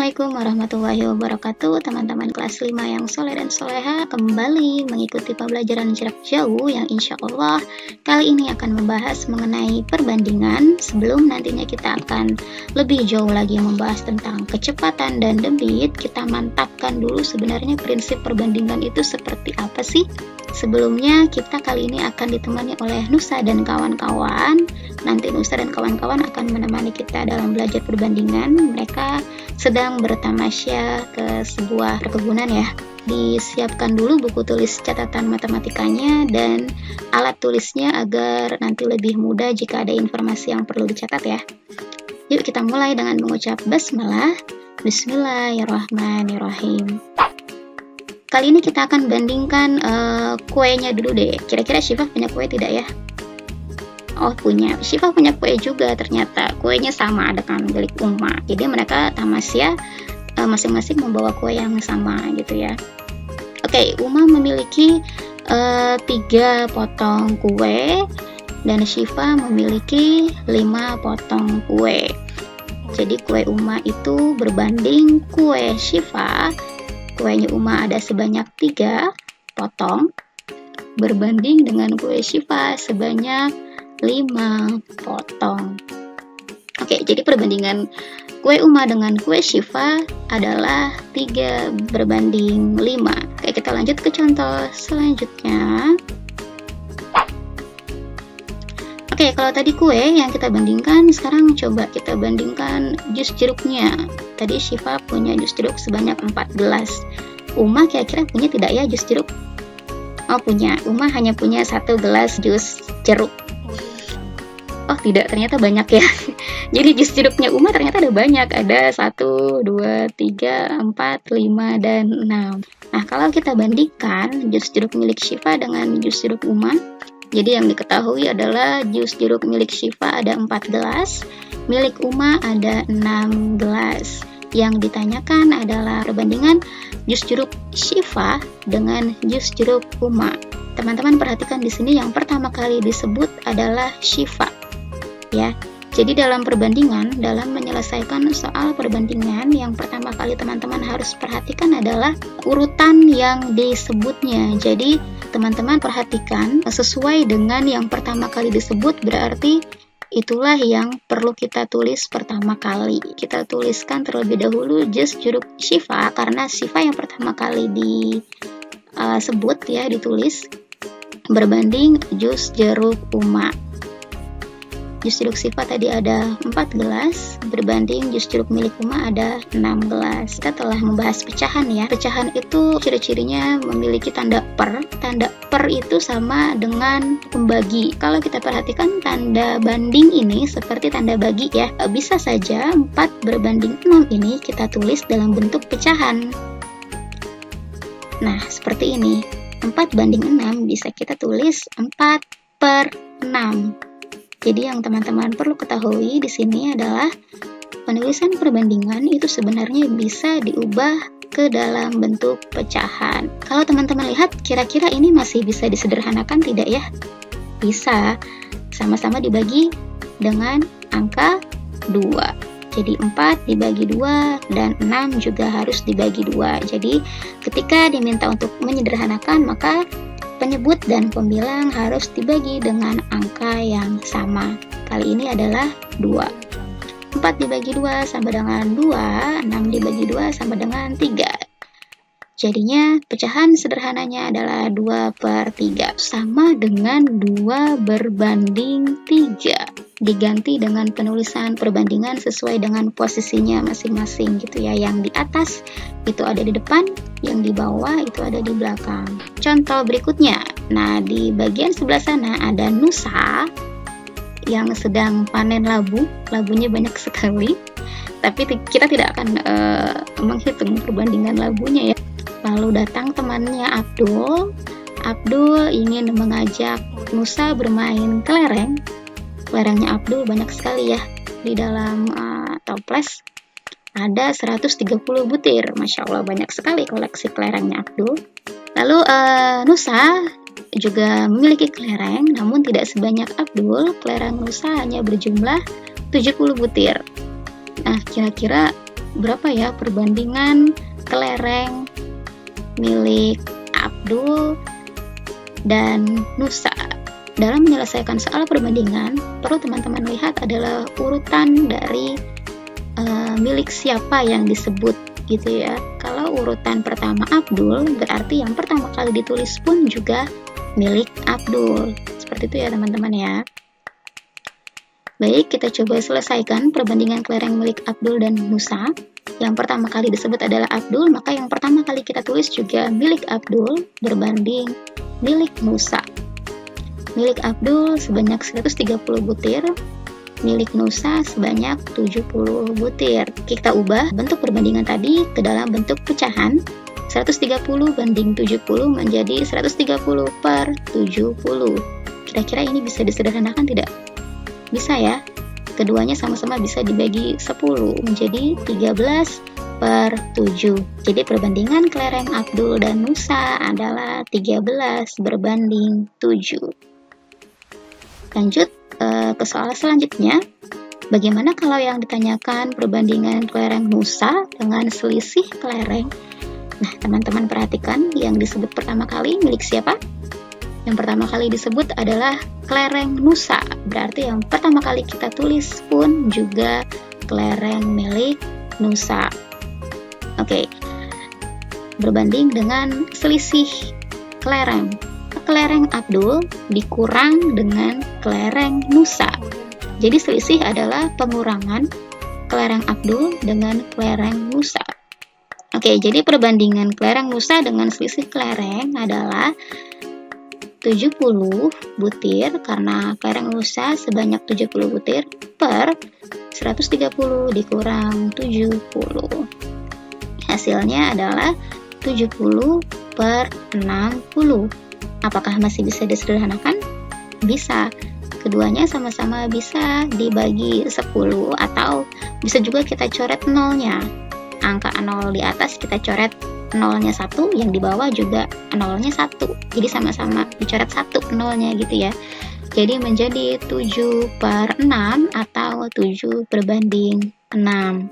Assalamualaikum warahmatullahi wabarakatuh. Teman-teman kelas 5 yang soleh dan soleha, kembali mengikuti pembelajaran jarak jauh yang insya Allah kali ini akan membahas mengenai perbandingan. Sebelum nantinya kita akan lebih jauh lagi membahas tentang kecepatan dan debit, kita mantapkan dulu sebenarnya prinsip perbandingan itu seperti apa sih. Sebelumnya kita kali ini akan ditemani oleh Nusa dan kawan-kawan. Nanti Nusa dan kawan-kawan akan menemani kita dalam belajar perbandingan. Mereka sedang bertamasya ke sebuah perkebunan ya. Disiapkan dulu buku tulis catatan matematikanya dan alat tulisnya agar nanti lebih mudah jika ada informasi yang perlu dicatat ya. Yuk kita mulai dengan mengucap basmalah. Bismillahirrahmanirrahim. Kali ini kita akan bandingkan kuenya dulu deh. Kira-kira Syifa punya kue tidak ya? Oh punya, Syifa punya kue juga ternyata. Kuenya sama dengan milik Uma. Jadi mereka tamasya masing-masing membawa kue yang sama gitu ya. Oke, Uma memiliki 3 potong kue dan Syifa memiliki 5 potong kue. Jadi kue Uma itu berbanding kue Syifa. Kuenya Uma ada sebanyak 3 potong berbanding dengan kue Syifa sebanyak 5 potong. Oke, jadi perbandingan kue Uma dengan kue Syifa adalah 3 berbanding 5. Oke, kita lanjut ke contoh selanjutnya. Oke, kalau tadi kue yang kita bandingkan, sekarang coba kita bandingkan jus jeruknya. Tadi Syifa punya jus jeruk sebanyak 4 gelas. Uma kira-kira punya tidak ya jus jeruk? Oh punya, Uma hanya punya 1 gelas jus jeruk. Oh tidak, ternyata banyak ya. Jadi jus jeruknya Uma ternyata ada banyak. Ada 1, 2, 3, 4, 5, dan 6. Nah kalau kita bandingkan jus jeruk milik Syifa dengan jus jeruk Uma, jadi yang diketahui adalah jus jeruk milik Syifa ada 4 gelas, milik Uma ada 6 gelas. Yang ditanyakan adalah perbandingan jus jeruk Syifa dengan jus jeruk Uma. Teman-teman perhatikan di sini yang pertama kali disebut adalah Syifa. Ya. Jadi dalam perbandingan, dalam menyelesaikan soal perbandingan, yang pertama kali teman-teman harus perhatikan adalah urutan yang disebutnya. Jadi teman-teman perhatikan sesuai dengan yang pertama kali disebut, berarti itulah yang perlu kita tulis pertama kali. Kita tuliskan terlebih dahulu jus jeruk Syifa karena Syifa yang pertama kali disebut ya, ditulis berbanding jus jeruk Uma. Jus jeruk Syifa tadi ada 4 gelas berbanding jus jeruk milik Uma ada 6 gelas. Kita telah membahas pecahan ya. Pecahan itu ciri-cirinya memiliki tanda per. Tanda per itu sama dengan pembagi. Kalau kita perhatikan tanda banding ini seperti tanda bagi ya. Bisa saja 4 berbanding 6 ini kita tulis dalam bentuk pecahan. Nah, seperti ini. 4 banding 6 bisa kita tulis 4/6. Jadi yang teman-teman perlu ketahui di sini adalah penulisan perbandingan itu sebenarnya bisa diubah ke dalam bentuk pecahan. Kalau teman-teman lihat, kira-kira ini masih bisa disederhanakan tidak ya? Bisa. Sama-sama dibagi dengan angka 2. Jadi 4 dibagi 2 dan 6 juga harus dibagi 2. Jadi ketika diminta untuk menyederhanakan, maka penyebut dan pembilang harus dibagi dengan angka yang sama. Kali ini adalah 2. 4 dibagi 2 sama dengan 2, 6 dibagi 2 sama dengan 3. Jadinya pecahan sederhananya adalah 2/3 sama dengan 2 berbanding 3. Diganti dengan penulisan perbandingan sesuai dengan posisinya masing-masing gitu ya. Yang di atas itu ada di depan, yang di bawah itu ada di belakang. Contoh berikutnya. Nah, di bagian sebelah sana ada Nusa yang sedang panen labu. Labunya banyak sekali. Tapi kita tidak akan menghitung perbandingan labunya ya. Lalu datang temannya Abdul. Abdul ingin mengajak Nusa bermain kelereng. Kelerengnya Abdul banyak sekali ya. Di dalam toples ada 130 butir. Masya Allah banyak sekali koleksi kelerengnya Abdul. Lalu Nusa juga memiliki kelereng, namun tidak sebanyak Abdul. Kelereng Nusa hanya berjumlah 70 butir. Nah, kira-kira berapa ya perbandingan kelereng milik Abdul dan Nusa. Dalam menyelesaikan soal perbandingan, perlu teman-teman lihat adalah urutan dari milik siapa yang disebut gitu ya. Kalau urutan pertama Abdul, berarti yang pertama kali ditulis pun juga milik Abdul. Seperti itu ya teman-teman ya. Baik, kita coba selesaikan perbandingan kelereng milik Abdul dan Nusa. Yang pertama kali disebut adalah Abdul, maka yang pertama kali kita tulis juga milik Abdul berbanding milik Nusa. Milik Abdul sebanyak 130 butir, milik Nusa sebanyak 70 butir. Kita ubah bentuk perbandingan tadi ke dalam bentuk pecahan. 130 banding 70 menjadi 130 per 70. Kira-kira ini bisa disederhanakan tidak? Bisa ya. Keduanya sama-sama bisa dibagi 10 menjadi 13 per 7. Jadi perbandingan kelereng Abdul dan Nusa adalah 13 berbanding 7. Lanjut ke soal selanjutnya. Bagaimana kalau yang ditanyakan perbandingan kelereng Nusa dengan selisih kelereng? Nah, teman-teman perhatikan yang disebut pertama kali milik siapa? Yang pertama kali disebut adalah kelereng Nusa. Berarti yang pertama kali kita tulis pun juga kelereng milik Nusa. Oke. Berbanding dengan selisih kelereng. Kelereng Abdul dikurang dengan kelereng Nusa. Jadi selisih adalah pengurangan kelereng Abdul dengan kelereng Nusa. Oke, jadi perbandingan kelereng Nusa dengan selisih kelereng adalah 70 butir karena kelereng Nusa sebanyak 70 butir per 130 dikurang 70. Hasilnya adalah 70 per 60. Apakah masih bisa disederhanakan? Bisa. Keduanya sama-sama bisa dibagi 10 atau bisa juga kita coret nolnya. Angka 0 di atas kita coret nolnya 1, yang di bawah juga nolnya 1. Jadi sama-sama dicoret 1 nolnya gitu ya. Jadi menjadi 7 per 6 atau 7 berbanding 6.